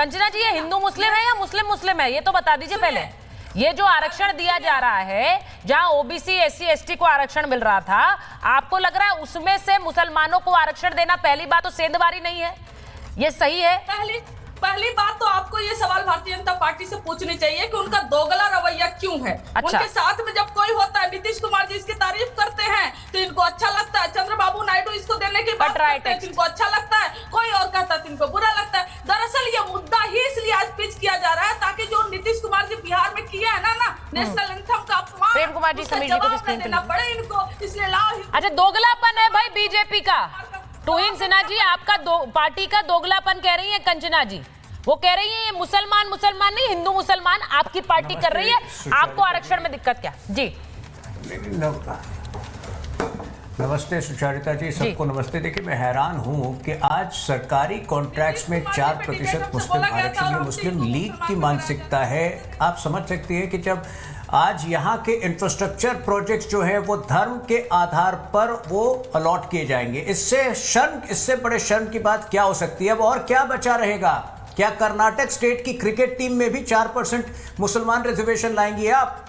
कंचना जी, ये हिंदू मुस्लिम है या मुस्लिम मुस्लिम है, ये तो बता दीजिए पहले। ये जो आरक्षण दिया जा रहा है, जहां ओबीसी एससी एसटी को आरक्षण मिल रहा था, आपको लग रहा है उसमें से मुसलमानों को आरक्षण देना पहली बात तो सेंधमारी नहीं है? ये सही है? पहली बात तो आपको ये सवाल भारतीय जनता पार्टी से पूछनी चाहिए कि उनका दोगला रवैया क्यों है। अच्छा। उनके साथ में जब कोई होता है, नीतीश कुमार जी इसकी तारीफ करते हैं तो इनको अच्छा लगता है, चंद्रबाबू नायडू इसको देने की बात करते हैं तो इनको अच्छा लगता है, कोई और कहता है तो इनको बुरा लगता है। दरअसल ये मुद्दा ही इसलिए आज पिच किया जा रहा है ताकि जो नीतीश कुमार जी बिहार में किया है ना नेशनल एंथम का अपमान, प्रेम कुमार जी समीर जी को भी स्क्रीन पे देना पड़े इनको, इसलिए लाओ। अच्छा, दोगलापन है भाई बीजेपी का। तुहिन सिन्हा जी आपका पार्टी का दोगलापन कह रही है कंचना जी, वो कह रही है ये मुसलमान मुसलमान नहीं, हिंदू मुसलमान आपकी पार्टी कर रही है, आपको आरक्षण में दिक्कत क्या? जी नमस्ते सुचारिता जी, सबको नमस्ते। देखिए मैं हैरान हूँ कि आज सरकारी कॉन्ट्रैक्ट्स में 4% मुस्लिम आरक्षण में मुस्लिम लीग की मानसिकता है। आप समझ सकती हैं कि जब आज यहाँ के इंफ्रास्ट्रक्चर प्रोजेक्ट्स जो है वो धर्म के आधार पर वो अलॉट किए जाएंगे, इससे बड़े शर्म की बात क्या हो सकती है? अब और क्या बचा रहेगा? क्या कर्नाटक स्टेट की क्रिकेट टीम में भी 4% मुसलमान रिजर्वेशन लाएंगी आप?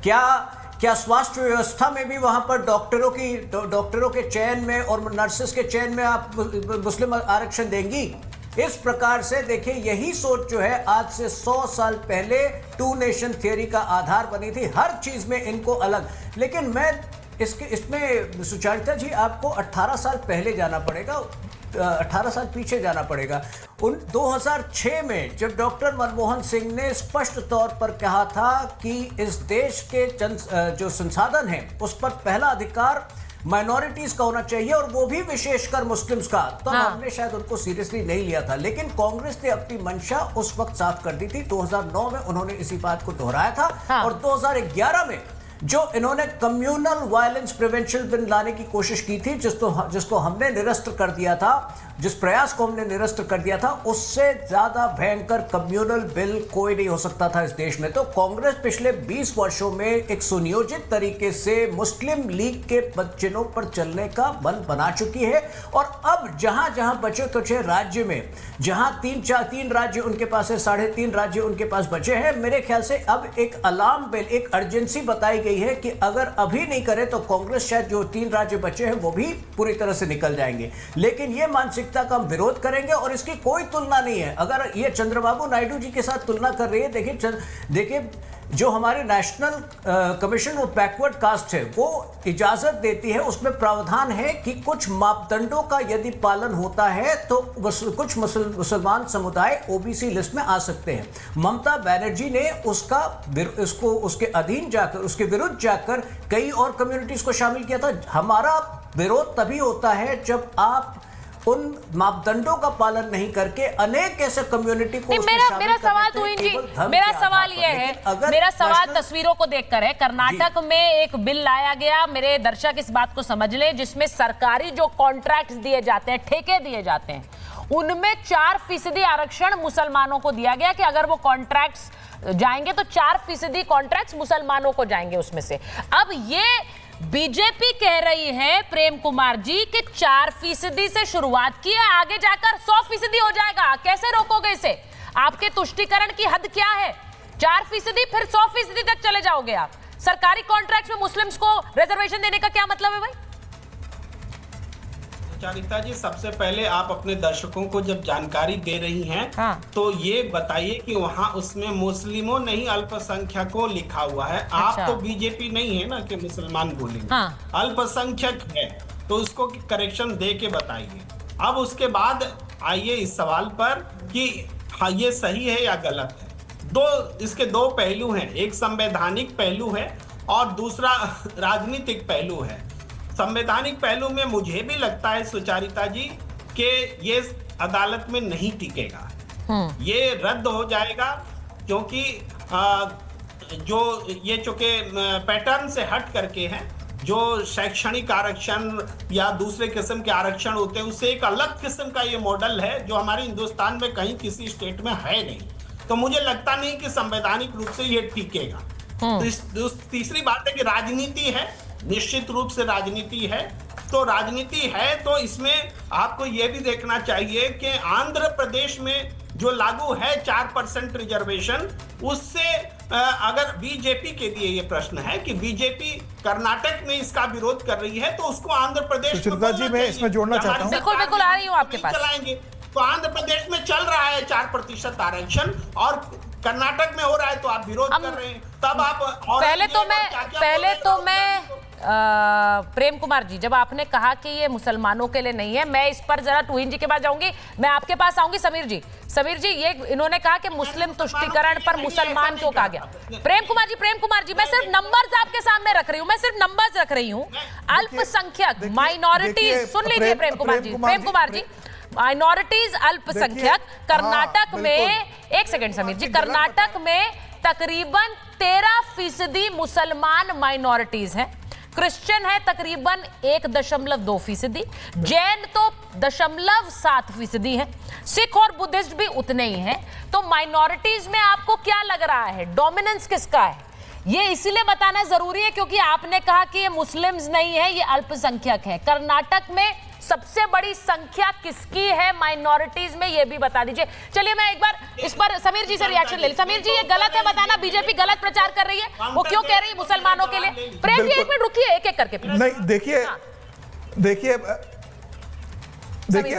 क्या स्वास्थ्य व्यवस्था में भी वहां पर डॉक्टरों के चयन में और नर्सेस के चयन में आप मुस्लिम आरक्षण देंगी? इस प्रकार से देखिए, यही सोच जो है आज से 100 साल पहले टू नेशन थियरी का आधार बनी थी, हर चीज में इनको अलग। लेकिन मैं इसमें सुचारिता जी आपको 18 साल पहले जाना पड़ेगा, 18 साल पीछे जाना पड़ेगा। 2006 में जब डॉक्टर मनमोहन सिंह ने स्पष्ट तौर पर कहा था कि इस देश के जो संसाधन हैं उस पर पहला अधिकार माइनॉरिटीज का होना चाहिए और वो भी विशेषकर मुस्लिम्स का, तो हमने शायद उनको सीरियसली नहीं लिया था। लेकिन कांग्रेस ने अपनी मंशा उस वक्त साफ कर दी थी। 2009 में उन्होंने इसी बात को दोहराया था और 2011 में जो इन्होंने कम्युनल वायलेंस प्रिवेंशन बिल लाने की कोशिश की थी, जिसको हमने निरस्त कर दिया था, जिस प्रयास को हमने निरस्त कर दिया था, उससे ज्यादा भयंकर कम्युनल बिल कोई नहीं हो सकता था इस देश में। तो कांग्रेस पिछले 20 वर्षों में एक सुनियोजित तरीके से मुस्लिम लीग के चिन्हों पर चलने का मन बना चुकी है। और अब जहां जहां बचे कुचे राज्य में, जहां 3 राज्य उनके पास है, 3.5 राज्य उनके पास बचे हैं, मेरे ख्याल से अब एक अलार्म बेल, एक अर्जेंसी बताई गई है कि अगर अभी नहीं करे तो कांग्रेस शायद जो 3 राज्य बचे हैं वो भी पूरी तरह से निकल जाएंगे। लेकिन ये मानसिकता का हम विरोध करेंगे और इसकी कोई तुलना नहीं है। अगर ये चंद्रबाबू नायडू जी के साथ तुलना कर रही है, देखिए जो हमारे national commission of backward caste है वो इजाजत देती है, उसमें प्रावधान है कि कुछ मापदंडों का यदि पालन होता है तो कुछ मुसलमान समुदाय ओबीसी लिस्ट में आ सकते हैं। ममता बनर्जी ने उसके अधीन जाकर, उसके विरुद्ध जाकर कई और कम्युनिटीज को शामिल किया था। हमारा विरोध तभी होता है जब आप उन मापदंडों का पालन नहीं करके अनेक ऐसे कम्युनिटी को मेरा सवाल तुहिन जी, मेरा सवाल ये है, मेरा सवाल तस्वीरों को देखकर है। कर्नाटक में एक बिल लाया गया, मेरे दर्शक इस बात को समझ लें, जिसमें सरकारी जो कॉन्ट्रैक्ट्स दिए जाते हैं, ठेके दिए जाते हैं, उनमें 4% आरक्षण मुसलमानों को दिया गया कि अगर वो कॉन्ट्रैक्ट्स जाएंगे तो 4% कॉन्ट्रैक्ट्स मुसलमानों को जाएंगे उसमें से। अब ये बीजेपी कह रही है प्रेम कुमार जी कि 4% से शुरुआत की है, आगे जाकर 100% हो जाएगा। कैसे रोकोगे इसे? आपके तुष्टीकरण की हद क्या है? 4% फिर 100% तक चले जाओगे आप। सरकारी कॉन्ट्रैक्ट में मुस्लिम्स को रिजर्वेशन देने का क्या मतलब है भाई? सुचारिता जी, सबसे पहले आप अपने दर्शकों को जब जानकारी दे रही हैं तो ये बताइए कि वहाँ उसमें मुस्लिमों नहीं अल्पसंख्यकों लिखा हुआ है। अच्छा। आप तो बीजेपी नहीं है ना कि मुसलमान बोलेंगे। अल्पसंख्यक है तो उसको करेक्शन दे के बताइए। अब उसके बाद आइए इस सवाल पर कि हाँ ये सही है या गलत है। इसके दो पहलू हैं, एक संवैधानिक पहलू है और दूसरा राजनीतिक पहलू है। संवैधानिक पहलू में मुझे भी लगता है सुचारिता जी कि ये अदालत में नहीं टिकेगा, ये रद्द हो जाएगा, क्योंकि जो ये चूंकि पैटर्न से हट करके हैं, जो शैक्षणिक आरक्षण या दूसरे किस्म के आरक्षण होते हैं उससे एक अलग किस्म का ये मॉडल है जो हमारे हिंदुस्तान में कहीं किसी स्टेट में है नहीं। तो मुझे लगता नहीं कि संवैधानिक रूप से ये टिकेगा। तो तीसरी बात है कि राजनीति है, निश्चित रूप से राजनीति है। तो राजनीति है तो इसमें आपको ये भी देखना चाहिए कि आंध्र प्रदेश में जो लागू है 4% रिजर्वेशन, उससे अगर बीजेपी के लिए ये प्रश्न है कि बीजेपी कर्नाटक में इसका विरोध कर रही है, तो उसको आंध्र प्रदेश में सुचरिता जी, मैं इसमें जोड़ना चाहता हूं। बिल्कुल बिल्कुल आ रही हूं आपके पास। चलाएंगे तो आंध्र प्रदेश में चल रहा है 4% आरक्षण और कर्नाटक में हो रहा है, तो आप विरोध कर रहे हैं। तब आप पहले तो मैं प्रेम कुमार जी, जब आपने कहा कि ये मुसलमानों के लिए नहीं है, मैं इस पर जरा टूहिन जी के पास जाऊंगी, मैं आपके पास आऊंगी। समीर जी, ये इन्होंने कहा कि मुस्लिम तुष्टीकरण पर मुसलमान क्यों कहा गया। प्रेम कुमार जी, मैं सिर्फ नंबर्स आपके सामने रख रही हूं, अल्पसंख्यक माइनॉरिटीज, सुन लीजिए प्रेम कुमार जी, माइनॉरिटीज अल्पसंख्यक कर्नाटक में, एक सेकंड समीर जी, कर्नाटक में तकरीबन 13% मुसलमान माइनॉरिटीज हैं, क्रिश्चियन है तकरीबन 1.2%, जैन तो 0.7% है, सिख और बुद्धिस्ट भी उतने ही हैं। तो माइनॉरिटीज में आपको क्या लग रहा है, डोमिनेंस किसका है? ये इसीलिए बताना जरूरी है क्योंकि आपने कहा कि ये मुस्लिम्स नहीं है, ये अल्पसंख्यक है। कर्नाटक में सबसे बड़ी संख्या किसकी है माइनॉरिटीज में, ये भी बता दीजिए। चलिए मैं एक बार इस पर समीर जी से रिएक्शन ले ली। समीर जी, ये गलत है बताना, बीजेपी गलत प्रचार कर रही है, वो क्यों कह रही है मुसलमानों के लिए? प्रेम जी, एक मिनट रुकिए, एक एक करके प्लीज। नहीं, देखिए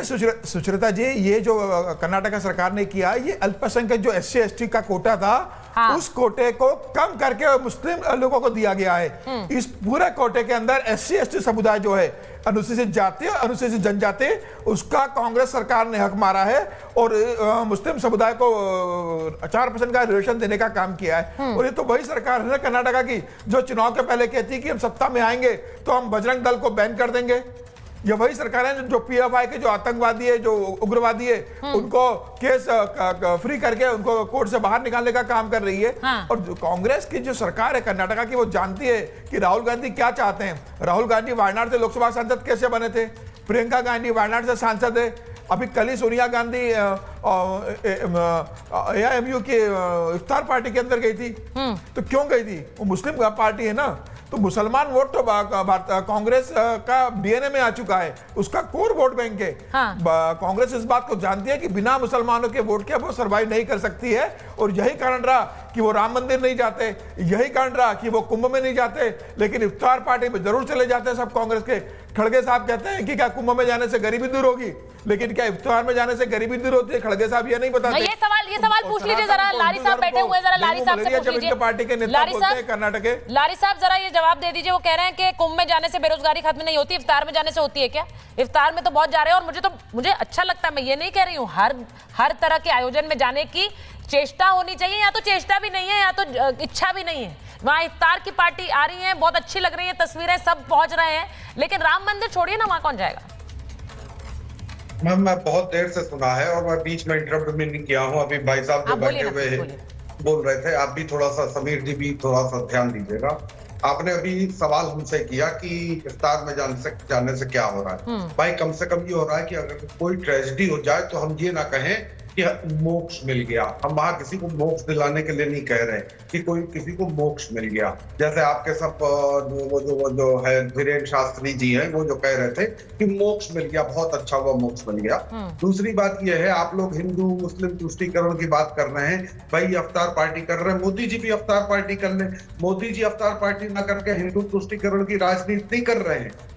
सुचरिता जी, ये जो कर्नाटक सरकार ने किया, ये अल्पसंख्यक जो SC ST का कोटा था, हाँ। उस कोटे को कम करके मुस्लिम लोगों को दिया गया है। इस पूरे कोटे के अंदर SC ST समुदाय जो है, अनुसूचित जाति और अनुसूचित जनजाति, उसका कांग्रेस सरकार ने हक मारा है और मुस्लिम समुदाय को 4% का रिजर्वेशन देने का काम किया है। और ये तो वही सरकार है ना कर्नाटक की, जो चुनाव के पहले कहती कि हम सत्ता में आएंगे तो हम बजरंग दल को बैन कर देंगे। ये वही सरकार है जो PFI के जो आतंकवादी है, जो उग्रवादी है, उनको केस फ्री करके उनको कोर्ट से बाहर निकालने का काम कर रही है। हाँ। और जो कांग्रेस की जो सरकार है कर्नाटक की, वो जानती है कि राहुल गांधी क्या चाहते हैं। राहुल गांधी वायनाड से लोकसभा सांसद कैसे बने थे, प्रियंका गांधी वायनाड से सांसद है, अभी कल ही सोनिया गांधी AIMU की इफ्तार पार्टी के अंदर गई थी। तो क्यों गई थी? वो मुस्लिम पार्टी है ना, तो मुसलमान वोट तो कांग्रेस का DNA में आ चुका है, उसका कोर वोट बैंक है। हाँ। कांग्रेस इस बात को जानती है कि बिना मुसलमानों के वोट के वो सर्वाइव नहीं कर सकती है, और यही कारण रहा कि वो राम मंदिर नहीं जाते, यही कारण रहा कि वो कुंभ में नहीं जाते, लेकिन इफ्तार पार्टी में जरूर चले जाते हैं सब कांग्रेस के। खड़गे साहब कहते हैं कि क्या कुंभ में जाने से गरीबी दूर होगी, लेकिन क्या इफ्तार में जाने से गरीबी दूर होती है? खड़गे साहब ये नहीं बताते। ये सवाल पूछ लीजिए जरा, लारी साहब बैठे हुए हैं, जरा लारी साहब से पूछ लीजिए। पार्टी के नेता बोलते हैं कर्नाटक के, लारी साहब जरा ये जवाब दे दीजिए। वो कह रहे हैं कि कुंभ में जाने से बेरोजगारी खत्म नहीं होती, इफ्तार में जाने से होती है क्या? इफ्तार में तो बहुत जा रहे हैं, और मुझे अच्छा लगता है, मैं ये नहीं कह रही हूँ, हर तरह के आयोजन में जाने की चेष्टा होनी चाहिए, या तो चेष्टा भी नहीं है या तो इच्छा भी नहीं है। वहां इफ्तार की पार्टी आ रही है, बहुत अच्छी लग रही है तस्वीरें, सब पहुंच रहे हैं, लेकिन राम मंदिर छोड़िए ना, वहां कौन जाएगा? मैम, मैं बहुत देर से सुना है और मैं बीच में इंटरप्ट भी नहीं किया हूँ। अभी भाई साहब जो बैठे हुए बोल रहे थे, आप भी थोड़ा सा, समीर जी भी थोड़ा सा ध्यान दीजिएगा। आपने अभी सवाल हमसे किया कि इफ्तार में जाने से क्या हो रहा है। भाई कम से कम ये हो रहा है कि अगर कोई ट्रेजेडी हो जाए तो हम ये ना कहें कि मोक्ष मिल गया। हम वहां किसी को मोक्ष दिलाने के लिए नहीं कह रहे कि कोई किसी को मोक्ष मिल गया। जैसे आपके सब वो जो है धीरेन्द्र शास्त्री जी हैं, वो जो कह रहे थे कि मोक्ष मिल गया, बहुत अच्छा हुआ मोक्ष मिल गया। दूसरी बात यह है, आप लोग हिंदू मुस्लिम तुष्टीकरण की बात कर रहे हैं। भाई अवतार पार्टी कर रहे हैं, मोदी जी भी अवतार पार्टी कर ले। मोदी जी अवतार पार्टी ना करके हिंदू तुष्टीकरण की राजनीति नहीं कर रहे हैं।